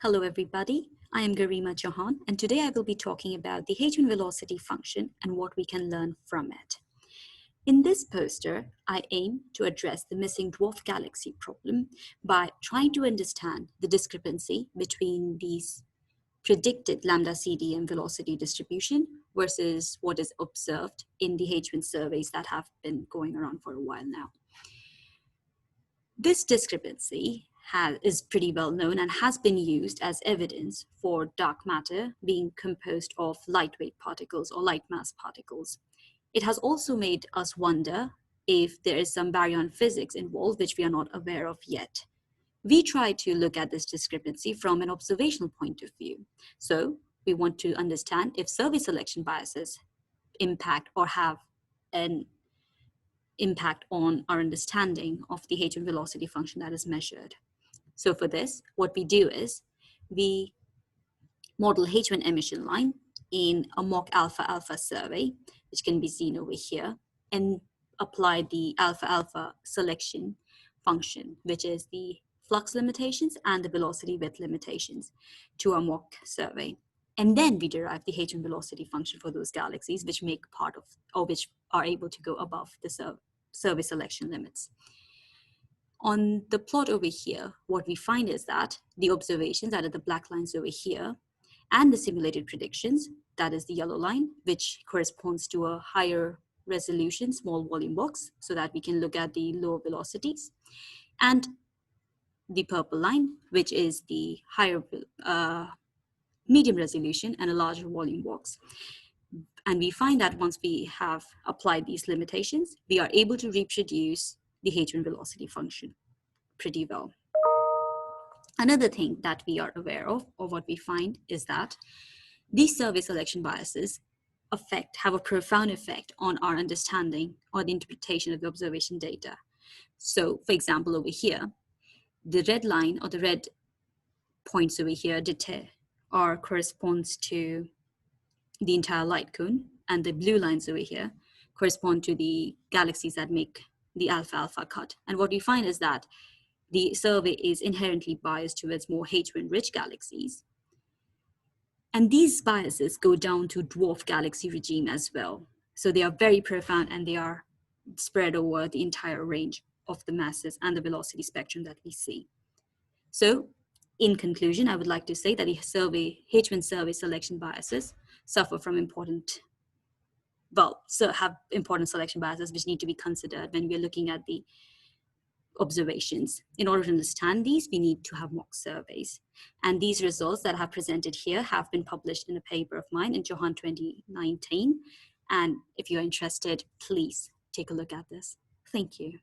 Hello everybody, I am Garima Chauhan and today I will be talking about the H1 velocity function and what we can learn from it. In this poster, I aim to address the missing dwarf galaxy problem by trying to understand the discrepancy between these predicted lambda CDM velocity distribution versus what is observed in the H1 surveys that have been going around for a while now. This discrepancy is pretty well known and has been used as evidence for dark matter being composed of lightweight particles or light mass particles. It has also made us wonder if there is some baryon physics involved, which we are not aware of yet. We try to look at this discrepancy from an observational point of view. So we want to understand if survey selection biases impact or have an impact on our understanding of the H1 velocity function that is measured. So for this, what we do is we model H1 emission line in a mock alpha-alpha survey, which can be seen over here, and apply the alpha-alpha selection function, which is the flux limitations and the velocity width limitations to our mock survey. And then we derive the H1 velocity function for those galaxies, which make part of, or which are able to go above the survey selection limits. On the plot over here, what we find is that the observations, that are the black lines over here, and the simulated predictions, that is the yellow line, which corresponds to a higher resolution small volume box, so that we can look at the lower velocities, and the purple line, which is the higher medium resolution and a larger volume box. And we find that once we have applied these limitations, we are able to reproduce the H1 velocity function pretty well. Another thing that we are aware of, or what we find, is that these survey selection biases have a profound effect on our understanding or the interpretation of the observation data. So, for example, over here, the red line or the red points over here corresponds to the entire light cone, and the blue lines over here correspond to the galaxies that make the alpha-alpha cut. And what we find is that the survey is inherently biased towards more H1 rich galaxies. And these biases go down to dwarf galaxy regime as well. So they are very profound and they are spread over the entire range of the masses and the velocity spectrum that we see. So in conclusion, I would like to say that the H1 survey selection biases suffer from have important selection biases which need to be considered when we are looking at the observations. In order to understand these, we need to have mock surveys. And these results that I have presented here have been published in a paper of mine in Chauhan 2019. And if you're interested, please take a look at this. Thank you.